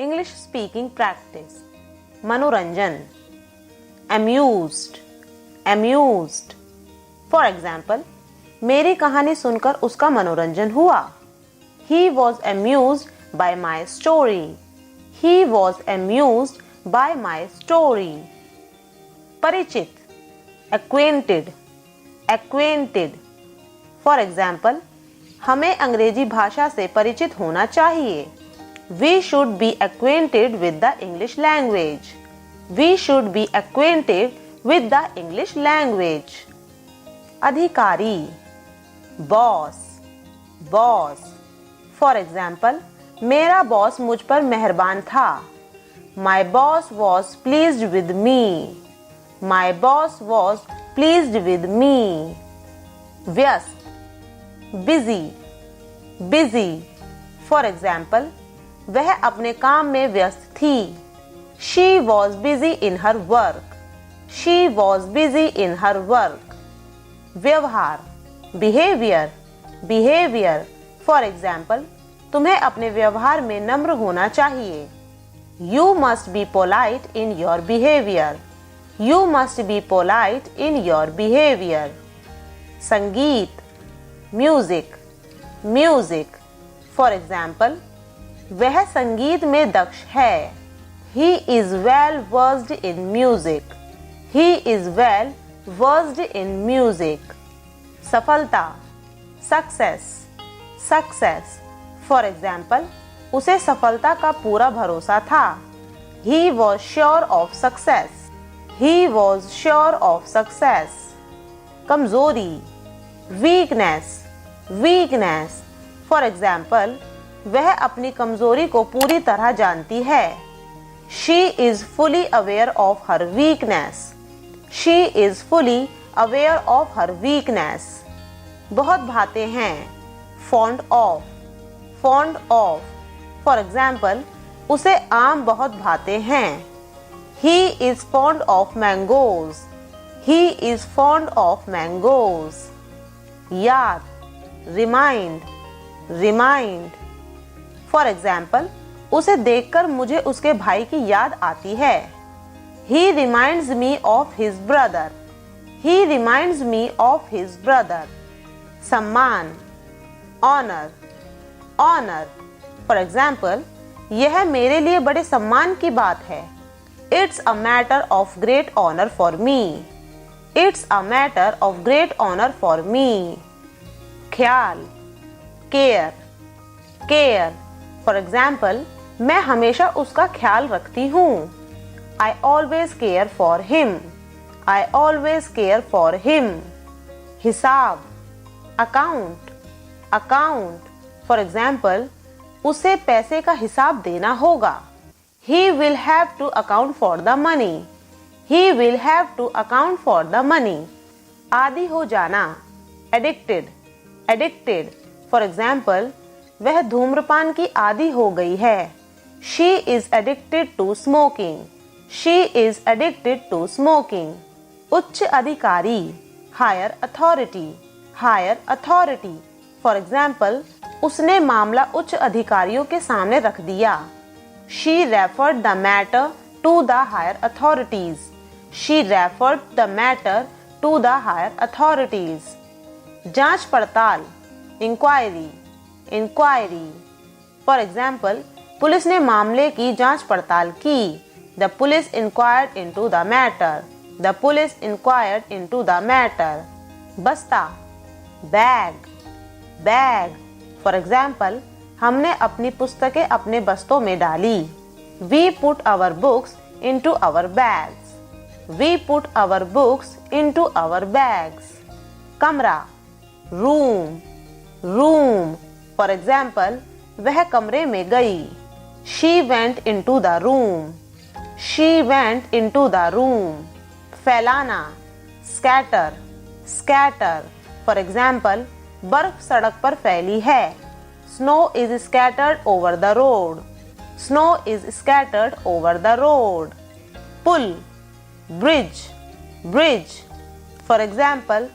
English speaking practice. मनोरंजन. Amused. Amused. For example, मेरी कहानी सुनकर उसका मनोरंजन हुआ. He was amused by my story. He was amused by my story. परिचित. Acquainted. Acquainted. For example, हमें अंग्रेजी भाषा से परिचित होना चाहिए. We should be acquainted with the English language. We should be acquainted with the English language. अधिकारी. Boss. Boss. For example, मेरा बॉस मुझ पर मेहरबान था. My boss was pleased with me. My boss was pleased with me. व्यस्त. Busy. Busy. For example, वह अपने काम में व्यस्त थी. She was busy in her work. She was busy in her work. व्यवहार. Behavior. Behavior. For example, तुम्हें अपने व्यवहार में नम्र होना चाहिए. You must be polite in your behavior. You must be polite in your behavior. संगीत. Music. Music. For example, वह संगीत में दक्ष है. He is well versed in music. He is well versed in music. सफलता. Success. Success. For example, उसे सफलता का पूरा भरोसा था. He was sure of success. He was sure of success. कमजोरी. Weakness. Weakness. For example, वह अपनी कमजोरी को पूरी तरह जानती है. She is fully aware of her weakness. She is fully aware of her weakness. बहुत भाते हैं. Fond of. Fond of. For example, उसे आम बहुत भाते हैं. He is fond of mangoes. He is fond of mangoes. याद. Remind. Remind. For example, उसे देखकर मुझे उसके भाई की याद आती है. He reminds me of his brother. He reminds me of his brother. सम्मान. Honor. Honor. For example, यह मेरे लिए बड़े सम्मान की बात है. It's a matter of great honor for me. It's a matter of great honor for me. ख्याल. Care. Care. For example, मैं हमेशा उसका ख्याल रखती हूँ. I always care for him. I always care for him. हिसाब. Account. Account. For example, उसे पैसे का हिसाब देना होगा. He will have to account for the money. He will have to account for the money. आदी हो जाना. Addicted. Addicted. For example, वह धूम्रपान की आदी हो गई है. She is addicted to smoking. She is addicted to smoking. उच्च अधिकारी. Higher authority. Higher authority. For example, उसने मामला उच्च अधिकारियों के सामने रख दिया. She referred the matter to the higher authorities. She referred the matter to the higher authorities. जांच पड़ताल. Inquiry. Inquiry. For example, police ने मामले की जांच पड़ताल की. The police inquired into the matter. The police inquired into the matter. बस्ता. Bag. Bag. For example, हमने अपनी पुस्तकें अपने बस्तों में डाली. We put our books into our bags. We put our books into our bags. कमरा. Room. Room. For example, वह कमरे में गई. She went into the room. She went into the room. फैलाना. Scatter. Scatter. For example, बर्फ सड़क पर फैली है. Snow is scattered over the road. Snow is scattered over the road. Pull. Bridge. Bridge. For example,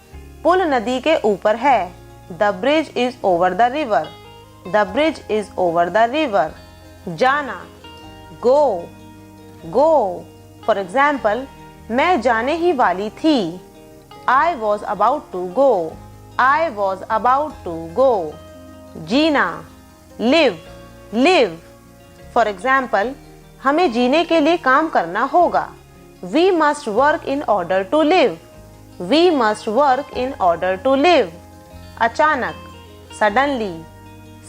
पुल नदी के ऊपर है. The bridge is over the river. The bridge is over the river. जाना. go, go. For example, मैं जाने ही वाली थी. I was about to go. I was about to go. Jeena, live, live. For example, हमें जीने के लिए काम करना होगा. We must work in order to live. We must work in order to live. अचानक, suddenly,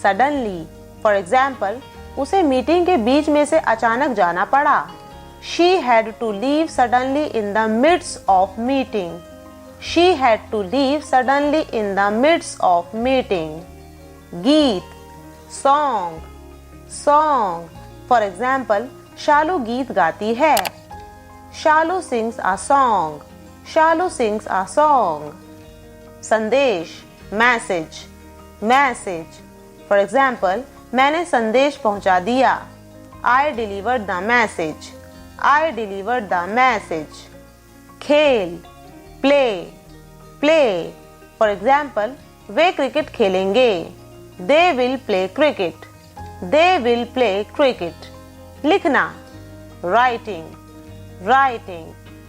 suddenly. For example, उसे meeting के बीच में से अचानक जाना पड़ा. She had to leave suddenly in the midst of meeting. She had to leave suddenly in the midst of meeting. गीत, song, song. For example, शालू गीत गाती है. शालू sings a song. Shalu sings a song. संदेश, message, message. For example, मैंने संदेश पहुंचा दिया. I delivered the message. I delivered the message. खेल, play, play. For example, way cricket खेलेंगे. They will play cricket. They will play cricket. लिखना, writing, writing.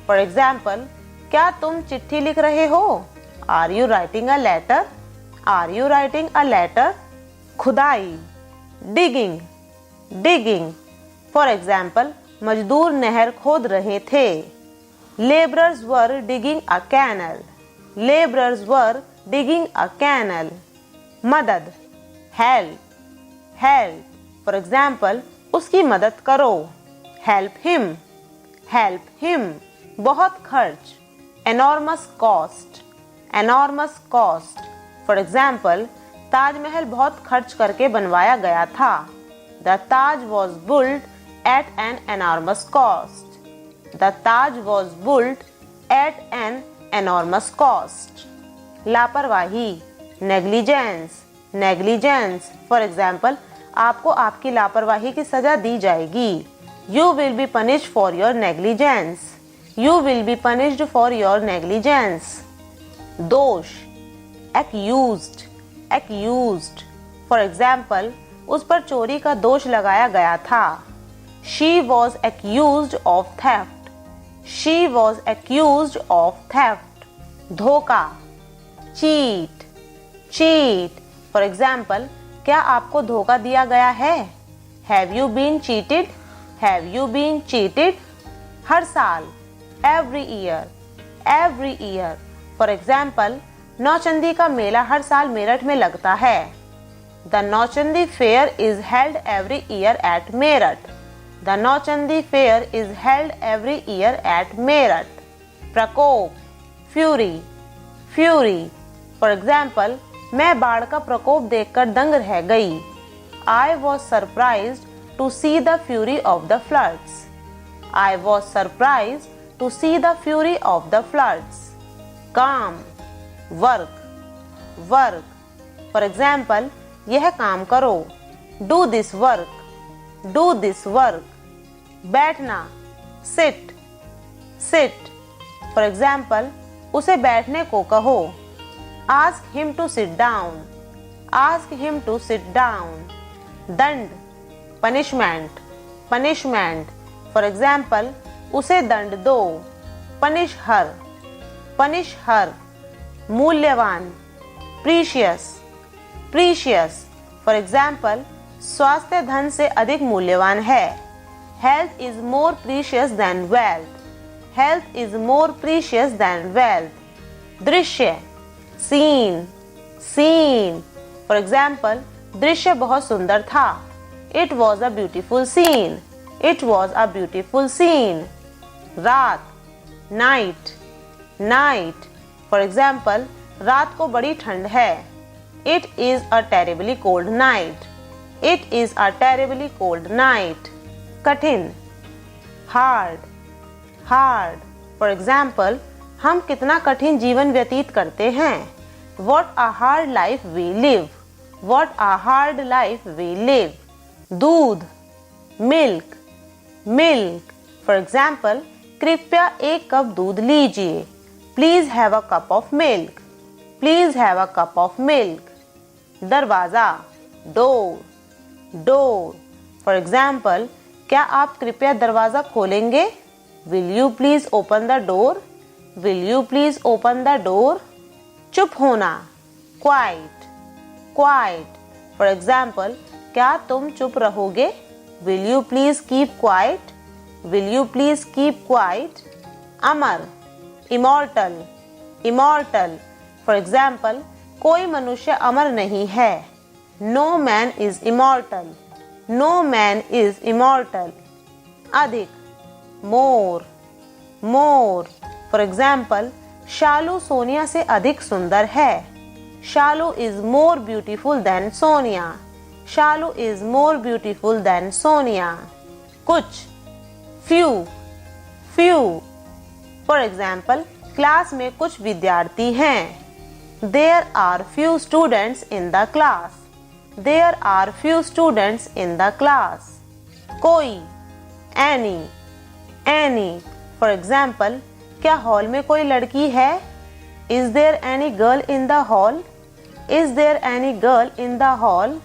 For example, क्या तुम चिट्ठी लिख रहे हो? Are you writing a letter? Are you writing a letter? खुदाई, digging, digging. For example, मजदूर नहर खोद रहे थे. Laborers were digging a canal. Laborers were digging a canal. मदद, help, help. For example, उसकी मदद करो. Help him, help him. बहुत खर्च, enormous cost, enormous cost. For example, Taj Mahal बहुत खर्च करके बनवाया गया था. The Taj was built at an enormous cost. The Taj was built at an enormous cost. लापरवाही, negligence, negligence. For example, आपको आपकी लापरवाही की सजा दी जाएगी. You will be punished for your negligence. You will be punished for your negligence. दोष, accused, accused. For example, उस पर चोरी का दोष लगाया गया था. She was accused of theft. She was accused of theft. धोखा, cheat, cheat. For example, क्या आपको धोखा दिया गया है? Have you been cheated? Have you been cheated? हर साल, every year, every year. For example, Nauchandi का मेला हर साल मेरठ में लगता है. The Nauchandi fair is held every year at Meerut. The Nauchandi fair is held every year at Meerut. प्रकोप, fury, fury. For example, मैं बाढ़ का प्रकोप देखकर दंग रह गई. I was surprised to see the fury of the floods. I was surprised to see the fury of the floods. काम, work, work. For example, यह काम करो. Do this work. Do this work. बैठना, sit, sit. For example, उसे बैठने को कहो. Ask him to sit down. Ask him to sit down. दंड, punishment, punishment. For example, उसे दंड दो. Punish her. Punish her. मूल्यवान, precious, precious. For example, स्वास्थ्य धन से अधिक मूल्यवान है. Health is more precious than wealth. Health is more precious than wealth. दृश्य, scene, scene. For example, दृश्य बहुत सुंदर था. It was a beautiful scene. It was a beautiful scene. रात, night, night. For example, रात को बड़ी ठंड है. It is a terribly cold night. It is a terribly cold night. कठिन, hard, hard. For example, हम कितना कठिन जीवन व्यतीत करते हैं. What a hard life we live. What a hard life we live. दूध, milk, milk. For example, कृपया एक कप दूध लीजिए. Please have a cup of milk. Please have a cup of milk. दरवाजा, door, door. For example, क्या आप कृपया दरवाजा खोलेंगे? Will you please open the door? Will you please open the door? चुप होना, क्वाइट, क्वाइट। फॉर एग्जाम्पल, क्या तुम चुप रहोगे? Will you please keep quiet? Will you please keep quiet? अमर, इमॉर्टल, इमॉर्टल। फॉर एग्जाम्पल, कोई मनुष्य अमर नहीं है। No man is immortal, no man is immortal. अधिक, more, more. For example, Shalu Sonia से अधिक सुंदर है। Shalu is more beautiful than Sonia, Shalu is more beautiful than Sonia. कुछ, few, few. For example, class में कुछ विद्यार्थी हैं। There are few students in the class. There are few students in the class. कोई, any, any. For example, क्या hall में कोई लड़की है? Is there any girl in the hall? Is there any girl in the hall?